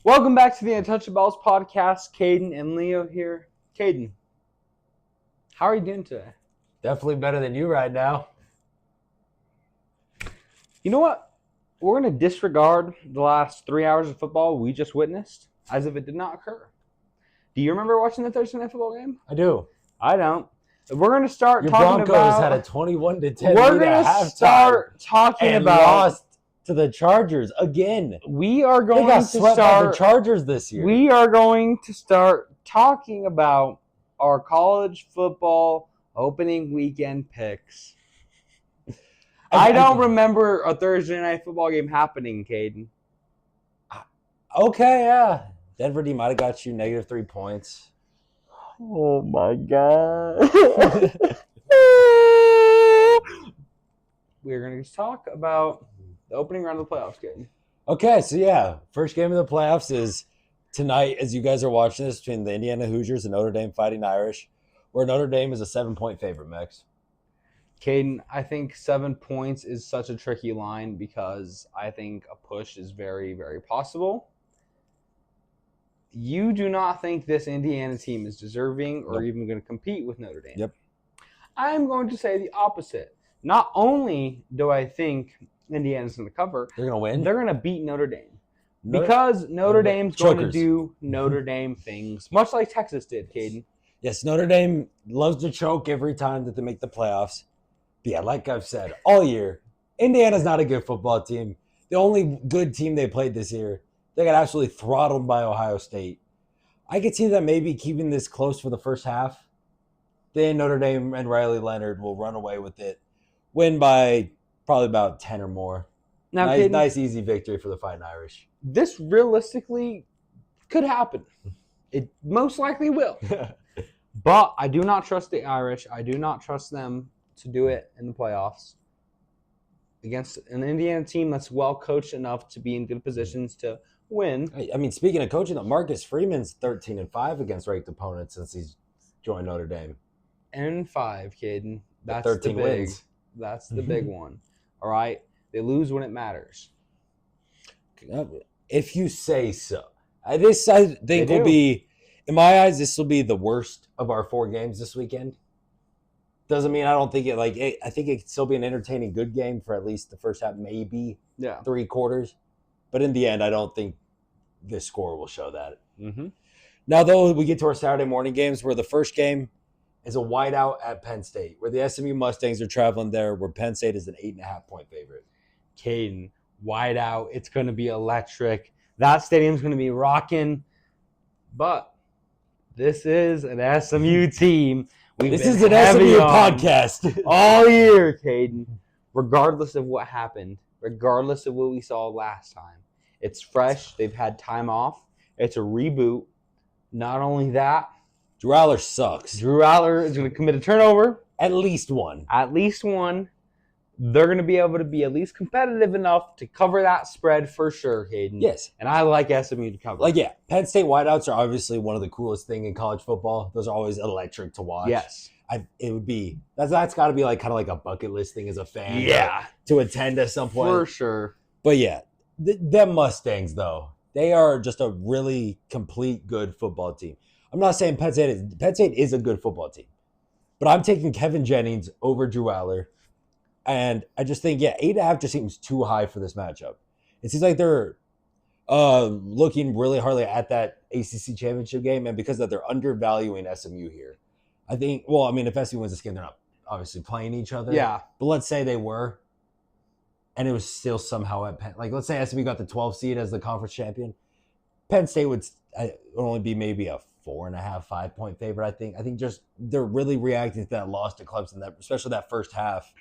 Welcome back to the Untouchaballs podcast. Caden and Leo here. Caden, how are you doing today? Definitely better than you right now. You know what? We're going to disregard the last 3 hours of football we just witnessed as if it did not occur. Do you remember watching the Thursday night football game? I do. I don't. We're going to start Your talking Broncos about... had a 21-10 We're lead going at to halftime start talking and about... lost to the Chargers again. We are They going got to swept by the start... Chargers this year. We are going to start talking about our college football opening weekend picks. I don't remember a Thursday night football game happening, Caden. Okay, yeah. Denver D might have got you -3 points. Oh, my God. We're going to talk about the opening round of the playoffs, Caden. Okay, so yeah, first game of the playoffs is tonight as you guys are watching this between the Indiana Hoosiers and Notre Dame Fighting Irish, where Notre Dame is a 7-point favorite, Max. Caden, I think 7 points is such a tricky line because I think a push is very, very possible. You do not think this Indiana team is deserving or even going to compete with Notre Dame. Yep. I'm going to say the opposite. Not only do I think Indiana's going to cover, They're going to win. They're going to beat Notre Dame. Because Notre Dame's going to do Notre Dame things, much like Texas did, Caden. Yes, Notre Dame loves to choke every time that they make the playoffs. But yeah, like I've said all year, Indiana's not a good football team. The only good team they played this year, they got absolutely throttled by Ohio State. I could see them maybe keeping this close for the first half. Then Notre Dame and Riley Leonard will run away with it. Win by probably about 10 or more. Now, nice, easy victory for the Fighting Irish. This realistically could happen. It most likely will. But I do not trust the Irish. I do not trust them to do it in the playoffs against an Indiana team that's well coached enough to be in good positions to win. I mean, speaking of coaching, Marcus Freeman's 13-5 against ranked opponents since he's joined Notre Dame. And 5, Caden. That's 13 wins. That's the big one. All right? They lose when it matters. If you say so. This, I think, will be, in my eyes, this will be the worst of our 4 games this weekend. Doesn't mean I don't think it, I think it could still be an entertaining, good game for at least the first half, maybe 3 quarters. But in the end, I don't think this score will show that. Mm-hmm. Now, though, we get to our Saturday morning games where the first game is a whiteout at Penn State, where the SMU Mustangs are traveling there, where Penn State is an 8.5-point favorite. Caden, whiteout. It's going to be electric. That stadium's going to be rocking. But this is an SMU team. This is an SMU podcast. All year, Caden. Regardless of what happened, regardless of what we saw last time. It's fresh. They've had time off. It's a reboot. Not only that, Drew Aller sucks. Drew Aller is going to commit a turnover. At least one. They're going to be able to be at least competitive enough to cover that spread for sure, Caden. Yes. And I like SMU to cover. Penn State whiteouts are obviously one of the coolest things in college football. Those are always electric to watch. Yes. It would be, that's got to be kind of like a bucket list thing as a fan. Yeah. To attend at some point. For sure. But yeah, them Mustangs, though, they are just a really complete good football team. I'm not saying Penn State is a good football team. But I'm taking Kevin Jennings over Drew Aller. And I just think, 8.5 just seems too high for this matchup. It seems like they're looking really hardly at that ACC championship game, and because of that, they're undervaluing SMU here. I think, if SMU wins this game, they're not obviously playing each other. Yeah. But let's say they were, and it was still somehow at Penn. Let's say SMU got the 12th seed as the conference champion. Penn State would only be maybe a 4.5, 5-point favorite, I think. I think just they're really reacting to that loss to Clemson, especially that first half.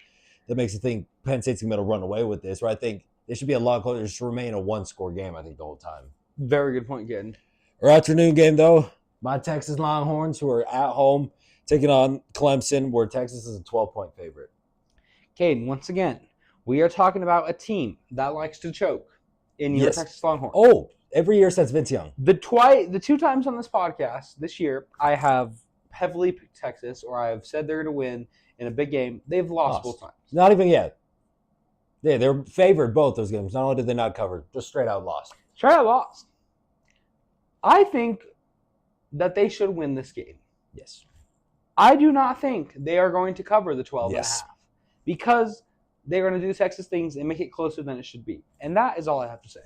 That makes you think Penn State's going to be able to run away with this, right? I think it should be a lot closer. It should remain a 1-score game, I think, the whole time. Very good point, Caden. Our afternoon game, though, my Texas Longhorns, who are at home, taking on Clemson, where Texas is a 12-point favorite. Caden, once again, we are talking about a team that likes to choke in your Texas Longhorns. Oh, every year since Vince Young. The 2 times on this podcast this year, I have heavily picked Texas, or I have said they're going to win in a big game. They've lost both times. Not even yet. Yeah, they're favored both those games. Not only did they not cover, just straight out lost. Straight out lost. I think that they should win this game. Yes. I do not think they are going to cover the 12 Yes. and a half because they're going to do Texas things and make it closer than it should be. And that is all I have to say.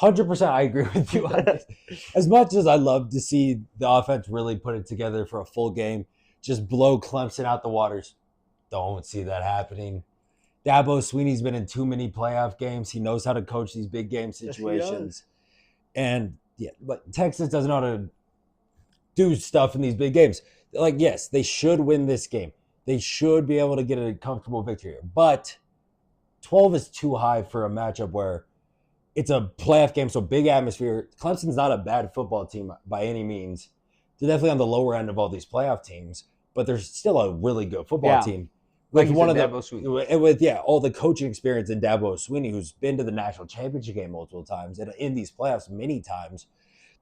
100%, I agree with you on this. As much as I love to see the offense really put it together for a full game, just blow Clemson out the waters, don't see that happening. Dabo Sweeney's been in too many playoff games. He knows how to coach these big game situations. And yeah, but Texas doesn't know how to do stuff in these big games. Like, yes, they should win this game. They should be able to get a comfortable victory here. But 12 is too high for a matchup where it's a playoff game, so big atmosphere. Clemson's not a bad football team by any means. They're definitely on the lower end of all these playoff teams, but they're still a really good football team. Like With one of Dabo Sweeney. with all the coaching experience in Dabo Sweeney, who's been to the national championship game multiple times and in these playoffs many times,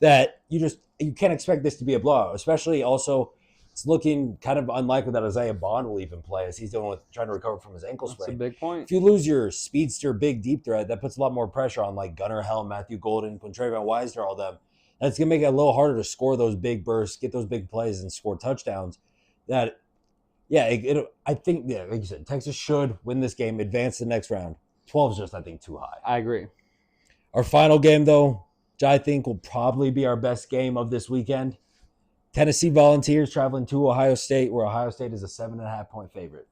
that you can't expect this to be a blowout. Especially also, it's looking kind of unlikely that Isaiah Bond will even play as he's dealing with trying to recover from his ankle sprain. That's a big point. If you lose your speedster, big deep threat, that puts a lot more pressure on like Gunnar Helm, Matthew Golden, Quintrayvon Wisner, all them. That's gonna make it a little harder to score those big bursts, get those big plays, and score touchdowns. That, yeah, I think, yeah, like you said, Texas should win this game, advance to the next round. 12 is just, I think, too high. I agree. Our final game, though, which I think will probably be our best game of this weekend. Tennessee Volunteers traveling to Ohio State, where Ohio State is a 7.5-point favorite.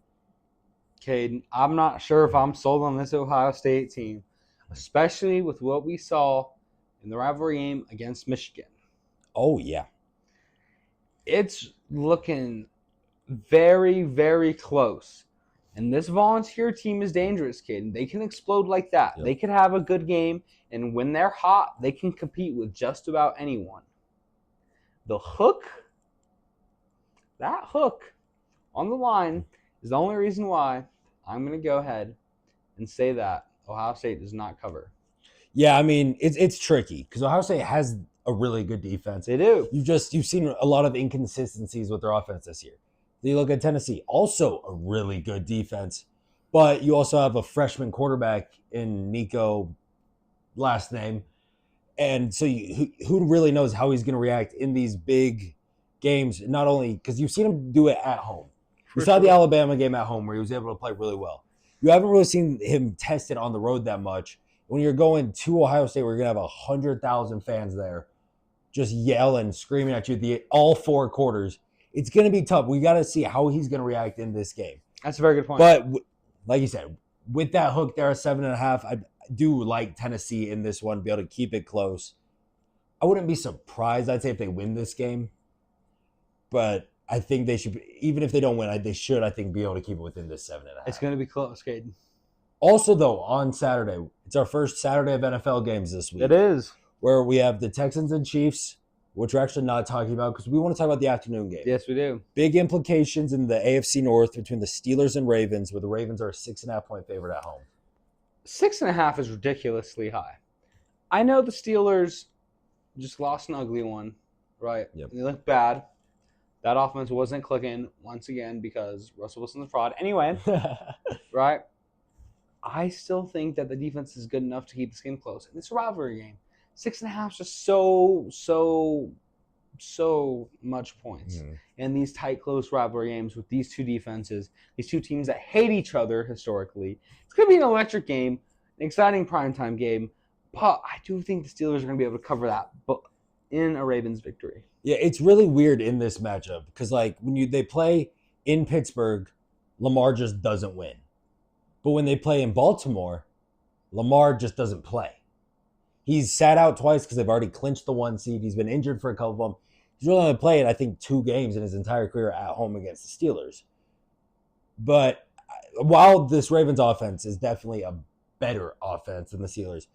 Caden, I'm not sure if I'm sold on this Ohio State team, especially with what we saw in the rivalry game against Michigan. Oh, yeah. It's looking very, very close. And this Volunteer team is dangerous, Caden. They can explode like that. Yep. They could have a good game, and when they're hot, they can compete with just about anyone. The hook, that hook on the line is the only reason why I'm going to go ahead and say that Ohio State does not cover. Yeah, I mean, it's tricky because Ohio State has a really good defense. They do. You've seen a lot of inconsistencies with their offense this year. You look at Tennessee, also a really good defense, but you also have a freshman quarterback in Nico, last name. And so who really knows how he's going to react in these big games, not only because you've seen him do it at home. You saw the Alabama game at home where he was able to play really well. You haven't really seen him tested on the road that much. When you're going to Ohio State, where you're going to have 100,000 fans there just yelling, screaming at you all 4 quarters, it's going to be tough. We got to see how he's going to react in this game. That's a very good point. But like you said, with that hook there at 7.5, I do like Tennessee in this one, be able to keep it close. I wouldn't be surprised, I'd say, if they win this game. But I think they should, even if they don't win, they should, I think, be able to keep it within this 7.5. It's going to be close, Caden. Also, though, on Saturday, it's our first Saturday of NFL games this week. It is. Where we have the Texans and Chiefs, which we're actually not talking about because we want to talk about the afternoon game. Yes, we do. Big implications in the AFC North between the Steelers and Ravens, where the Ravens are a 6.5-point favorite at home. 6.5 is ridiculously high. I know the Steelers just lost an ugly one, right? Yep. They look bad. That offense wasn't clicking once again because Russell Wilson's a fraud. Anyway, right? I still think that the defense is good enough to keep this game close. And it's a rivalry game. 6.5 is just so much points. Mm. In these tight, close rivalry games with these two defenses, these two teams that hate each other historically. It's going to be an electric game, an exciting primetime game, but I do think the Steelers are going to be able to cover that in a Ravens victory. Yeah, it's really weird in this matchup because, like, when they play in Pittsburgh, Lamar just doesn't win. But when they play in Baltimore, Lamar just doesn't play. He's sat out twice because they've already clinched the 1 seed. He's been injured for a couple of them. He's really only played, I think, 2 games in his entire career at home against the Steelers. But while this Ravens offense is definitely a better offense than the Steelers,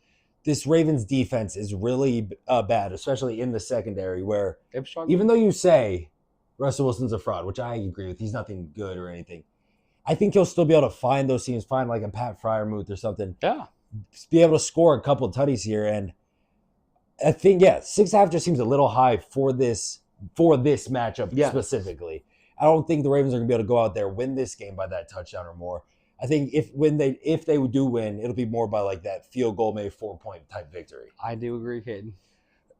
this Ravens defense is really bad, especially in the secondary, where even though you say Russell Wilson's a fraud, which I agree with, he's nothing good or anything, I think he'll still be able to find those teams, find like a Pat Fryermuth or something. Yeah. Be able to score a couple of tutties here. And I think, 6.5 just seems a little high for this matchup specifically. I don't think the Ravens are going to be able to go out there, win this game by that touchdown or more. I think if they do win, it'll be more by like that field goal, maybe 4-point type victory. I do agree, Caden.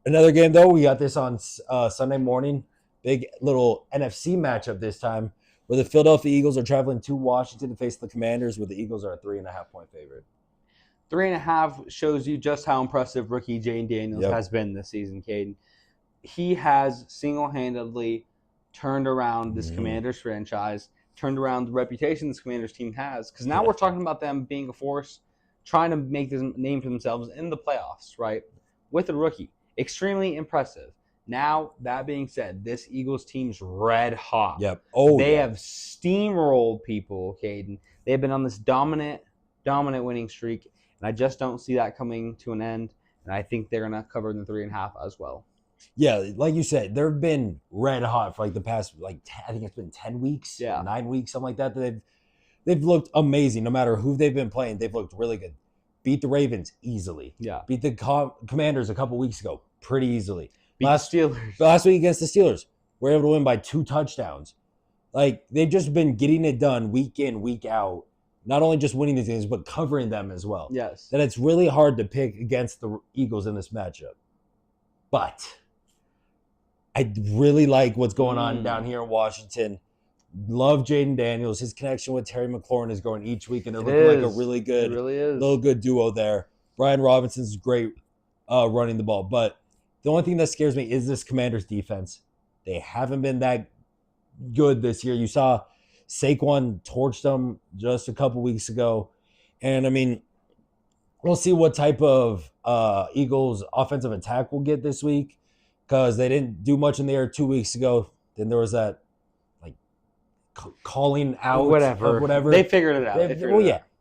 Another game, though, we got this on Sunday morning. Big little NFC matchup this time, where the Philadelphia Eagles are traveling to Washington to face the Commanders, where the Eagles are a 3.5-point favorite. 3.5 shows you just how impressive rookie Jaden Daniels has been this season, Caden. He has single-handedly turned around this Commanders franchise, turned around the reputation this Commanders team has. Because now we're talking about them being a force, trying to make this name for themselves in the playoffs, right? With a rookie. Extremely impressive. Now, that being said, this Eagles team's red hot. Yep. They have steamrolled people, Caden. They have been on this dominant winning streak, and I just don't see that coming to an end. And I think they're going to cover the 3.5 as well. Yeah, like you said, they've been red hot for like the past, I think it's been 10 weeks, 9 weeks, something like that. They've looked amazing. No matter who they've been playing, they've looked really good. Beat the Ravens easily. Yeah. Beat the Commanders a couple weeks ago pretty easily. Beat the Steelers. Last week against the Steelers, we're able to win by 2 touchdowns. Like, they've just been getting it done week in, week out. Not only just winning these games, but covering them as well. Yes. That it's really hard to pick against the Eagles in this matchup. But I really like what's going on down here in Washington. Love Jaden Daniels. His connection with Terry McLaurin is growing each week, and they're looking like a really good, little good duo there. Brian Robinson's great running the ball. But the only thing that scares me is this Commanders defense. They haven't been that good this year. You saw Saquon torched them just a couple weeks ago. And, I mean, we'll see what type of Eagles offensive attack we'll get this week, because they didn't do much in the air 2 weeks ago. Then there was that, like, calling out whatever. They figured it out.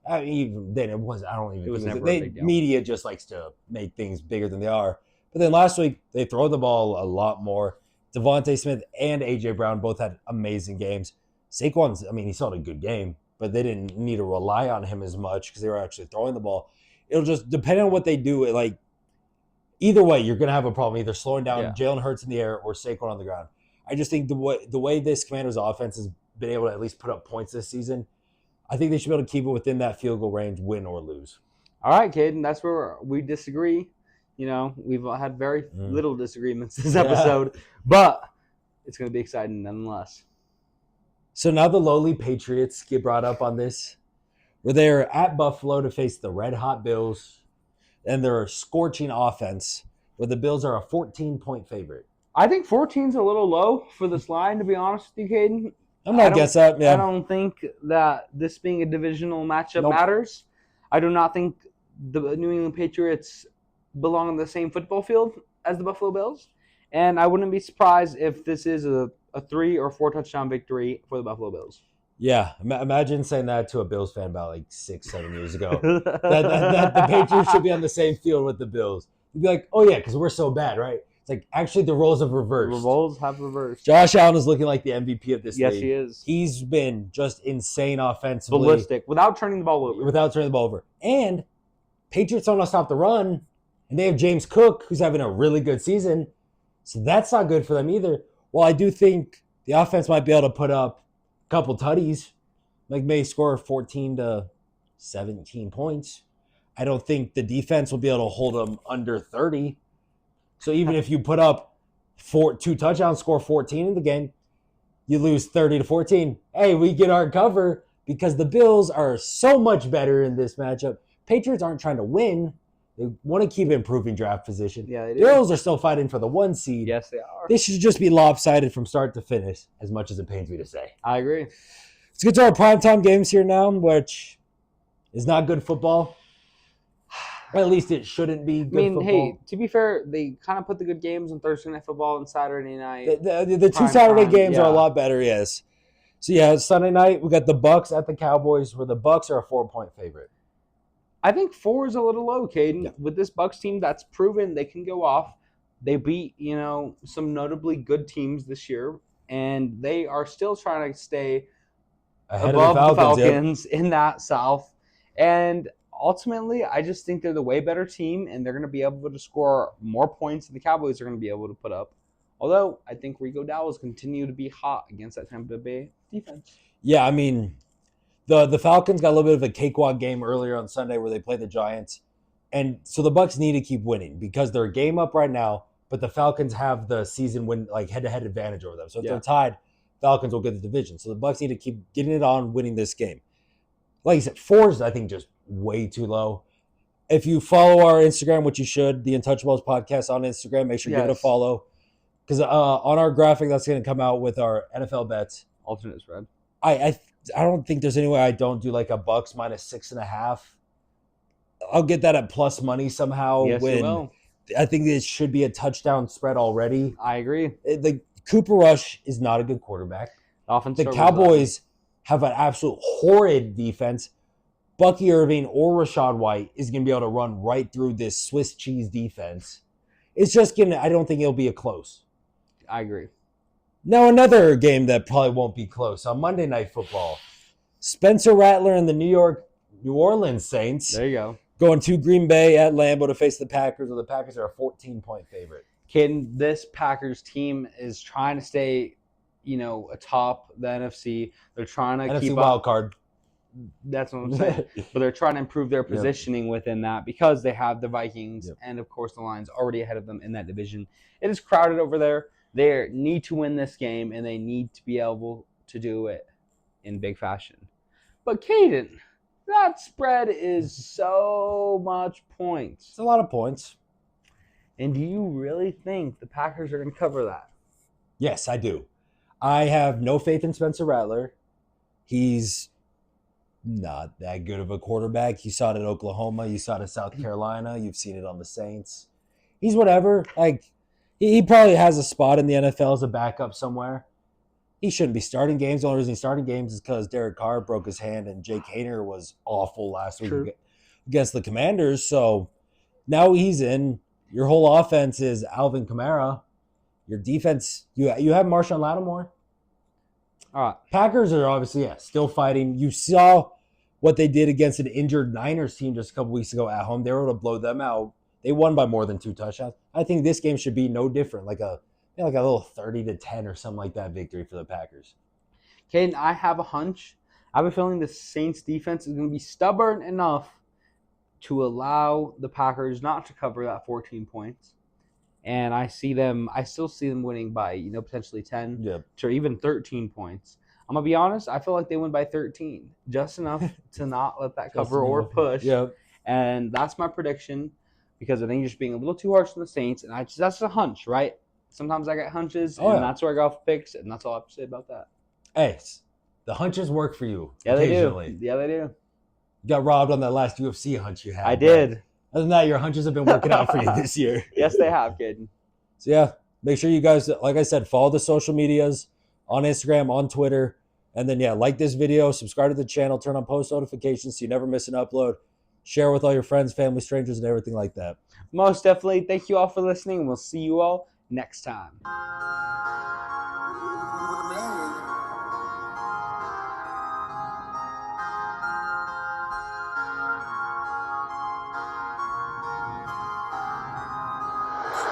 I mean, even then it was. I don't even. It was never a big deal. Media just likes to make things bigger than they are. But then last week they throw the ball a lot more. Devontae Smith and AJ Brown both had amazing games. Saquon's, I mean, he still had a good game, but they didn't need to rely on him as much because they were actually throwing the ball. It'll just depend on what they do. Like, either way, you're going to have a problem either slowing down Jalen Hurts in the air or Saquon on the ground. I just think the way this Commanders offense has been able to at least put up points this season, I think they should be able to keep it within that field goal range, win or lose. All right, Caden, that's where we disagree. You know, we've had very little disagreements this episode, but it's going to be exciting nonetheless. So now the lowly Patriots get brought up on this, where they're at Buffalo to face the red-hot Bills, and they're a scorching offense, where the Bills are a 14-point favorite. I think 14's a little low for this line, to be honest with you, Caden. I'm not against that. Yeah. I don't think that this being a divisional matchup matters. I do not think the New England Patriots belong on the same football field as the Buffalo Bills. And I wouldn't be surprised if this is a 3 or 4 touchdown victory for the Buffalo Bills. Yeah, imagine saying that to a Bills fan about like 6-7 years ago. that the Patriots should be on the same field with the Bills. You'd be like, oh yeah, because we're so bad, right? It's like, actually the roles have reversed. The roles have reversed. Josh Allen is looking like the MVP of this league. Yes, he is. He's been just insane offensively. Ballistic, without turning the ball over. And Patriots don't want to stop the run, and they have James Cook, who's having a really good season. So that's not good for them either. Well, I do think the offense might be able to put up a couple tutties, like may score 14 to 17 points. I don't think the defense will be able to hold them under 30. So even if you put up 2 touchdowns, score 14 in the game, you lose 30-14. Hey, we get our cover because the Bills are so much better in this matchup. Patriots aren't trying to win. They want to keep improving draft position. Yeah, they do. Bills are still fighting for the 1 seed. Yes, they are. This should just be lopsided from start to finish, as much as it pains me to say. I agree. Let's get to our primetime games here now, which is not good football. Or at least it shouldn't be good football. Hey, to be fair, they kind of put the good games on Thursday Night Football and Saturday night. The 2 Saturday games are a lot better, yes. So, yeah, Sunday night, we got the Bucs at the Cowboys, where the Bucs are a 4-point favorite. I think 4 is a little low, Caden. Yeah. With this Bucs team, that's proven they can go off. They beat, some notably good teams this year, and they are still trying to stay ahead above the Falcons in that South. And ultimately, I just think they're the way better team, and they're going to be able to score more points than the Cowboys are going to be able to put up. Although, I think Rico Dowdle's continue to be hot against that Tampa Bay defense. Yeah, I mean, the Falcons got a little bit of a cakewalk game earlier on Sunday where they played the Giants. And so the Bucs need to keep winning because they're a game up right now. but the Falcons have the season win, like head-to-head advantage over them. So if Yeah. they're tied, Falcons will get the division. So the Bucs need to keep getting it on, winning this game. Like you said, 4 is, I think, just way too low. If you follow our Instagram, which you should, the Untouchaballs podcast on Instagram, make sure you give it a Yes. follow. Because on our graphic, that's going to come out with our NFL bets. Alternate spread. I don't think there's any way I don't do like a Bucs minus 6.5. I'll get that at plus money somehow. Yes, you will. I think it should be a touchdown spread already. I agree. The Cooper Rush is not a good quarterback. Offense The Cowboys have an absolute horrid defense. Bucky Irving or Rashad White is going to be able to run right through this Swiss cheese defense. It's just going to, I don't think it'll be a close. I agree. Now, another game that probably won't be close on Monday Night Football. Spencer Rattler and the New Orleans Saints There you go. going to Green Bay at Lambeau to face the Packers, where the Packers are a 14-point favorite. Caden, this Packers team is trying to stay, atop the NFC. They're trying to NFC keep wild up. card. That's what I'm saying. But they're trying to improve their positioning within that because they have the Vikings and, of course, the Lions already ahead of them in that division. It is crowded over there. They need to win this game, and they need to be able to do it in big fashion. But, Caden, that spread is so much points. It's a lot of points. And do you really think the Packers are going to cover that? Yes, I do. I have no faith in Spencer Rattler. He's not that good of a quarterback. You saw it at Oklahoma. You saw it at South Carolina. You've seen it on the Saints. He's whatever. Like, he probably has a spot in the NFL as a backup somewhere. He shouldn't be starting games. The only reason he's starting games is because Derek Carr broke his hand and Jake Haener was awful last week against the Commanders. So now he's in. Your whole offense is Alvin Kamara. Your defense, you have Marshawn Lattimore. All right. Packers are obviously, still fighting. You saw what they did against an injured Niners team just a couple weeks ago at home. They were able to blow them out. They won by more than 2 touchdowns. I think this game should be no different, like a little 30-10 or something like that victory for the Packers. Caden, I have a hunch. I have a feeling the Saints defense is going to be stubborn enough to allow the Packers not to cover that 14 points. And I still see them winning by, potentially 10 to even 13 points. I'm going to be honest, I feel like they win by 13. Just enough to not let that cover or push. Yep. And that's my prediction because I think you're just being a little too harsh on the Saints. And that's a hunch, right? Sometimes I get hunches, and that's where I go off picks, and that's all I have to say about that. Hey, the hunches work for you occasionally. They do. Yeah, they do. You got robbed on that last UFC hunch you had. I did. Other than that, your hunches have been working out for you this year. Yes, they have, Caden. So, make sure you guys, like I said, follow the social medias on Instagram, on Twitter, and then, like this video, subscribe to the channel, turn on post notifications so you never miss an upload. Share with all your friends, family, strangers, and everything like that. Most definitely. Thank you all for listening. We'll see you all next time.